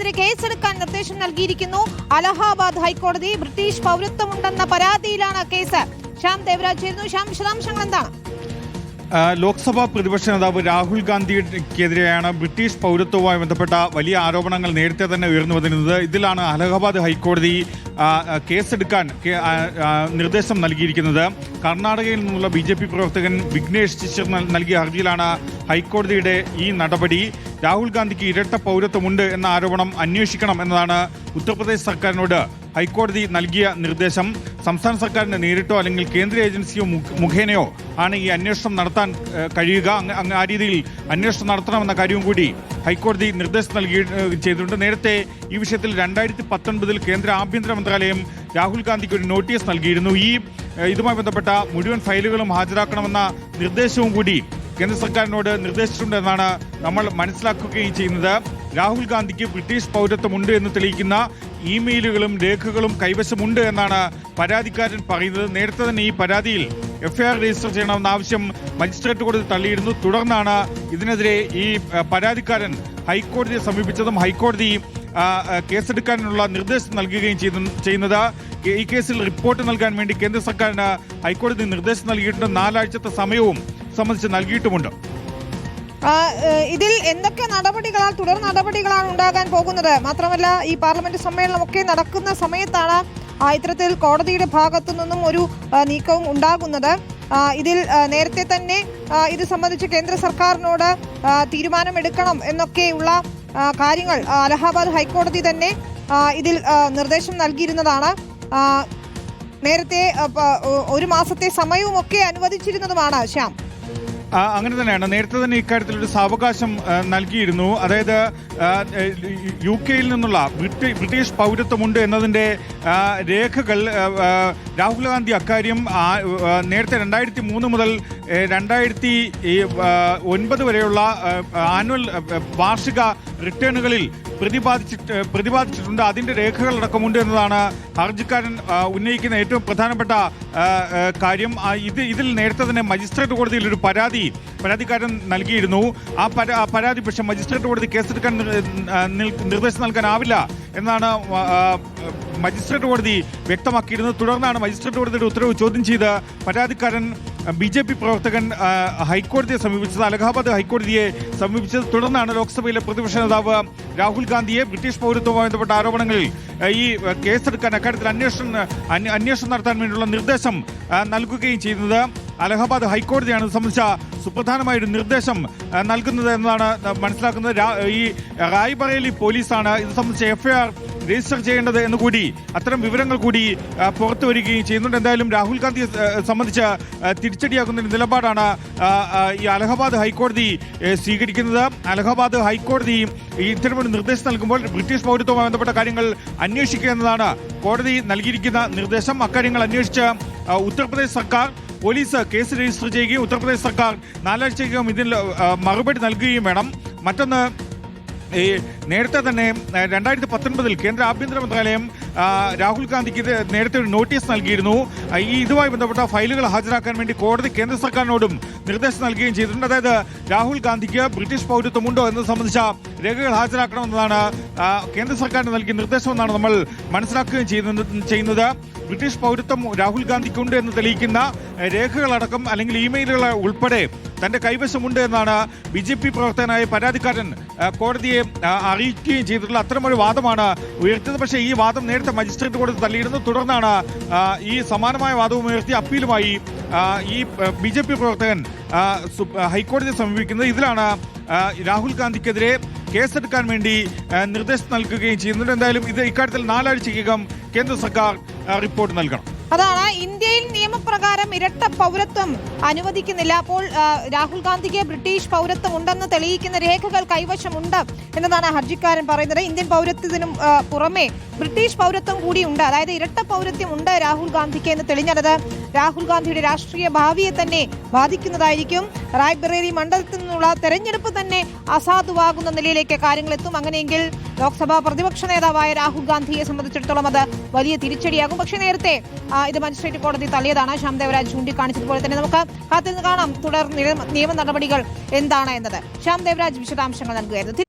രാഹുലിനെതിരെ കേസെടുക്കാൻ നിർദ്ദേശം നൽകിയിരിക്കുന്നു. അലഹാബാദ് ഹൈക്കോടതി ബ്രിട്ടീഷ് പൗരത്വമുണ്ടെന്ന പരാതിയിലാണ് കേസ്. ശ്യാം ദേവരാജ് ചേരുന്നു. ശ്യാം, വിശദാംശങ്ങൾ എന്താണ്? ലോക്സഭാ പ്രതിപക്ഷ നേതാവ് രാഹുൽ ഗാന്ധിക്കെതിരെയാണ് ബ്രിട്ടീഷ് പൗരത്വവുമായി ബന്ധപ്പെട്ട വലിയ ആരോപണങ്ങൾ നേരത്തെ തന്നെ ഉയർന്നു വന്നിരുന്നത്. ഇതിലാണ് അലഹബാദ് ഹൈക്കോടതി കേസെടുക്കാൻ നിർദ്ദേശം നൽകിയിരിക്കുന്നത്. കർണാടകയിൽ നിന്നുള്ള BJP പ്രവർത്തകൻ വിഘ്നേഷ് ശിശിർ നൽകിയ ഹർജിയിലാണ് ഹൈക്കോടതിയുടെ ഈ നടപടി. രാഹുൽ ഗാന്ധിക്ക് ഇരട്ട പൗരത്വമുണ്ട് എന്ന ആരോപണം അന്വേഷിക്കണം എന്നതാണ് ഉത്തർപ്രദേശ് സർക്കാരിനോട് ഹൈക്കോടതി നൽകിയ നിർദ്ദേശം. സംസ്ഥാന സർക്കാരിന് നേരിട്ടോ അല്ലെങ്കിൽ കേന്ദ്ര ഏജൻസിയോ മുഖേനയോ ആണ് ഈ അന്വേഷണം നടത്താൻ കഴിയുക. ആ രീതിയിൽ അന്വേഷണം നടത്തണമെന്ന കാര്യവും കൂടി ഹൈക്കോടതി നിർദ്ദേശം ചെയ്തിട്ടുണ്ട്. നേരത്തെ ഈ വിഷയത്തിൽ 2019 കേന്ദ്ര ആഭ്യന്തര മന്ത്രാലയം രാഹുൽ ഗാന്ധിക്ക് ഒരു നോട്ടീസ് നൽകിയിരുന്നു. ഇതുമായി ബന്ധപ്പെട്ട മുഴുവൻ ഫയലുകളും ഹാജരാക്കണമെന്ന നിർദ്ദേശവും കൂടി കേന്ദ്ര സർക്കാരിനോട് നിർദ്ദേശിച്ചിട്ടുണ്ടെന്നാണ് നമ്മൾ മനസ്സിലാക്കുകയും ചെയ്യുന്നത്. രാഹുൽ ഗാന്ധിക്ക് ബ്രിട്ടീഷ് പൗരത്വമുണ്ട് എന്ന് തെളിയിക്കുന്ന ഇമെയിലുകളും രേഖകളും കൈവശമുണ്ട് എന്നാണ് പരാതിക്കാരൻ പറയുന്നത്. നേരത്തെ തന്നെ ഈ പരാതിയിൽ FIR രജിസ്റ്റർ ചെയ്യണമെന്ന ആവശ്യം മജിസ്ട്രേറ്റ് കോടതി തള്ളിയിരുന്നു. തുടർന്നാണ് ഇതിനെതിരെ ഈ പരാതിക്കാരൻ ഹൈക്കോടതിയെ സമീപിച്ചതും ഹൈക്കോടതി കേസെടുക്കാനുള്ള നിർദ്ദേശം നൽകുകയും ചെയ്യുന്നത്. ഈ കേസിൽ റിപ്പോർട്ട് നൽകാൻ വേണ്ടി കേന്ദ്ര സർക്കാരിന് ഹൈക്കോടതി നിർദ്ദേശം നൽകിയിട്ടുണ്ട്. 4 ആഴ്ചത്തെ സമയവും സംബന്ധിച്ച് നൽകിയിട്ടുമുണ്ട്. ഇതിൽ എന്തൊക്കെ തുടർ നടപടികളാണ് ഉണ്ടാകാൻ പോകുന്നത്? മാത്രമല്ല, ഈ പാർലമെന്റ് സമ്മേളനമൊക്കെ നടക്കുന്ന സമയത്താണ് ഇത്തരത്തിൽ കോടതിയുടെ ഭാഗത്തു നിന്നും ഒരു നീക്കവും ഉണ്ടാകുന്നത്. ഇതിൽ നേരത്തെ തന്നെ ഇത് സംബന്ധിച്ച് കേന്ദ്ര സർക്കാരിനോട് തീരുമാനമെടുക്കണം എന്നൊക്കെയുള്ള കാര്യങ്ങൾ അലഹാബാദ് ഹൈക്കോടതി തന്നെ ഇതിൽ നിർദ്ദേശം നൽകിയിരുന്നതാണ്. നേരത്തെ 1 മാസത്തെ സമയവും ഒക്കെ അനുവദിച്ചിരുന്നതുമാണ്. ശ്യാം, അങ്ങനെ തന്നെയാണ്. നേരത്തെ തന്നെ ഇക്കാര്യത്തിൽ ഒരു സാവകാശം നൽകിയിരുന്നു. അതായത് UK നിന്നുള്ള ബ്രിട്ടീഷ് പൗരത്വമുണ്ട് എന്നതിൻ്റെ രേഖകൾ രാഹുൽ ഗാന്ധി അക്കാര്യം നേരത്തെ 2003 മുതൽ 2009 വരെയുള്ള ആനുവൽ വാർഷിക റിട്ടേണുകളിൽ പ്രതിപാദിച്ചിട്ടുണ്ട്. അതിന്റെ രേഖകളടക്കമുണ്ട് എന്നതാണ് ഹർജിക്കാരൻ ഉന്നയിക്കുന്ന ഏറ്റവും പ്രധാനപ്പെട്ട കാര്യം. ഇതിൽ നേരത്തെ തന്നെ മജിസ്ട്രേറ്റ് കോടതിയിൽ ഒരു പരാതിക്കാരൻ നൽകിയിരുന്നു. ആ പരാതി പക്ഷേ മജിസ്ട്രേറ്റ് കോടതി കേസെടുക്കാൻ നിർദ്ദേശം നൽകാനാവില്ല എന്നാണ് മജിസ്ട്രേറ്റ് കോടതി വ്യക്തമാക്കിയിരുന്നത്. തുടർന്നാണ് മജിസ്ട്രേറ്റ് കോടതിയുടെ ഉത്തരവ് ചോദ്യം ചെയ്ത് പരാതിക്കാരൻ BJP പ്രവർത്തകൻ ഹൈക്കോടതിയെ സമീപിച്ചത്, അലഹാബാദ് ഹൈക്കോടതിയെ സമീപിച്ചത്. തുടർന്നാണ് ലോക്സഭയിലെ പ്രതിപക്ഷ നേതാവ് രാഹുൽ ഗാന്ധിയെ ബ്രിട്ടീഷ് പൗരത്വവുമായി ബന്ധപ്പെട്ട ആരോപണങ്ങളിൽ ഈ കേസെടുക്കാൻ അക്കാര്യത്തിൽ അന്വേഷണം നടത്താൻ വേണ്ടിയുള്ള നിർദ്ദേശം നൽകുകയും ചെയ്യുന്നത്. അലഹാബാദ് ഹൈക്കോടതിയാണ് ഇത് സംബന്ധിച്ച സുപ്രധാനമായൊരു നിർദ്ദേശം നൽകുന്നത് എന്നാണ് മനസ്സിലാക്കുന്നത്. ഈ റായ്ബറേലി പോലീസാണ് ഇത് സംബന്ധിച്ച FIR രജിസ്റ്റർ ചെയ്യേണ്ടത് എന്നുകൂടി അത്തരം വിവരങ്ങൾ കൂടി പുറത്തു വരികയും ചെയ്യുന്നുണ്ട്. എന്തായാലും രാഹുൽ ഗാന്ധിയെ സംബന്ധിച്ച് തിരിച്ചടിയാക്കുന്ന ഒരു നിലപാടാണ് ഈ അലഹാബാദ് ഹൈക്കോടതി സ്വീകരിക്കുന്നത്. അലഹാബാദ് ഹൈക്കോടതി ഇത്തരമൊരു നിർദ്ദേശം നൽകുമ്പോൾ ബ്രിട്ടീഷ് പൗരത്വവുമായി ബന്ധപ്പെട്ട കാര്യങ്ങൾ അന്വേഷിക്കുക എന്നതാണ് കോടതി നൽകിയിരിക്കുന്ന നിർദ്ദേശം. അക്കാര്യങ്ങൾ അന്വേഷിച്ച് ഉത്തർപ്രദേശ് സർക്കാർ പോലീസ് കേസ് രജിസ്റ്റർ ചെയ്യുകയും ഉത്തർപ്രദേശ് സർക്കാർ 4 ആഴ്ചയ്ക്കകം ഇതിൽ മറുപടി നൽകുകയും വേണം. മറ്റൊന്ന്, നേരത്തെ തന്നെ 2019 കേന്ദ്ര ആഭ്യന്തര മന്ത്രാലയം രാഹുൽ ഗാന്ധിക്ക് നേരത്തെ ഒരു നോട്ടീസ് നൽകിയിരുന്നു. ഇതുമായി ബന്ധപ്പെട്ട ഫയലുകൾ ഹാജരാക്കാൻ വേണ്ടി കോടതി കേന്ദ്ര സർക്കാരിനോടും നിർദ്ദേശം നൽകുകയും ചെയ്തിട്ടുണ്ട്. അതായത് രാഹുൽ ഗാന്ധിക്ക് ബ്രിട്ടീഷ് പൗരത്വമുണ്ടോ എന്നത് സംബന്ധിച്ച രേഖകൾ ഹാജരാക്കണമെന്നതാണ് കേന്ദ്ര സർക്കാരിന് നൽകിയ നിർദ്ദേശമെന്നാണ് നമ്മൾ മനസ്സിലാക്കുകയും ചെയ്യുന്നത്. ബ്രിട്ടീഷ് പൗരത്വം രാഹുൽ ഗാന്ധിക്കുണ്ട് എന്ന് തെളിയിക്കുന്ന രേഖകളടക്കം അല്ലെങ്കിൽ ഇമെയിലുകൾ ഉൾപ്പെടെ തന്റെ കൈവശമുണ്ട് എന്നാണ് BJP പ്രവർത്തകനായ പരാതിക്കാരൻ കോടതിയെ അറിയിക്കുകയും ചെയ്തിട്ടുള്ള അത്തരമൊരു വാദമാണ് ഉയർത്തിയത്. പക്ഷേ ഈ വാദം നേരത്തെ മജിസ്ട്രേറ്റ് കോടതി തള്ളിയിരുന്നു. തുടർന്നാണ് ഈ സമാനമായ വാദവും ഉയർത്തി അപ്പീലുമായി ഈ BJP പ്രവർത്തകൻ ഹൈക്കോടതിയെ സമീപിക്കുന്നത്. ഇതിലാണ് രാഹുൽ ഗാന്ധിക്കെതിരെ കേസെടുക്കാൻ വേണ്ടി നിർദ്ദേശം നൽകുകയും ചെയ്യുന്നുണ്ട്. എന്തായാലും ഇക്കാര്യത്തിൽ 4 ആഴ്ചയ്ക്കകം കേന്ദ്ര സർക്കാർ റിപ്പോർട്ട് നൽകണം. അതാണ്, ഇന്ത്യയിൽ നിയമപ്രകാരം ഇരട്ട പൗരത്വം അനുവദിക്കുന്നില്ല. അപ്പോൾ രാഹുൽ ഗാന്ധിക്ക് ബ്രിട്ടീഷ് പൗരത്വം ഉണ്ടെന്ന് തെളിയിക്കുന്ന രേഖകൾ കൈവശമുണ്ട് എന്നതാണ് ഹർജിക്കാരൻ പറയുന്നത്. ഇന്ത്യൻ പൗരത്വത്തിനും പുറമെ ബ്രിട്ടീഷ് പൗരത്വം കൂടിയുണ്ട്. അതായത് ഇരട്ട പൗരത്വം ഉണ്ട് രാഹുൽ ഗാന്ധിക്ക് എന്ന് തെളിഞ്ഞത് രാഹുൽ ഗാന്ധിയുടെ രാഷ്ട്രീയ ഭാവിയെ തന്നെ ബാധിക്കുന്നതായിരിക്കും. റായ്ബറേലി മണ്ഡലത്തിൽ നിന്നുള്ള തെരഞ്ഞെടുപ്പ് തന്നെ അസാധുവാകുന്ന നിലയിലേക്ക് കാര്യങ്ങൾ എത്തും. അങ്ങനെയെങ്കിൽ ലോക്സഭാ പ്രതിപക്ഷ നേതാവായ രാഹുൽ ഗാന്ധിയെ സംബന്ധിച്ചിടത്തോളം അത് വലിയ തിരിച്ചടിയാകും. പക്ഷേ നേരത്തെ ഇത് മജിസ്ട്രേറ്റ് കോടതി തള്ളിയതാണ്. ശ്യാം ദേവരാജ് ചൂണ്ടിക്കാണിച്ചതുപോലെ തന്നെ നമുക്ക് കാത്തിരുന്ന് കാണാം തുടർ നിയമ നടപടികൾ എന്താണ് എന്നത്. ശ്യാം ദേവരാജ് വിശദാംശങ്ങൾ നൽകുകയായിരുന്നു.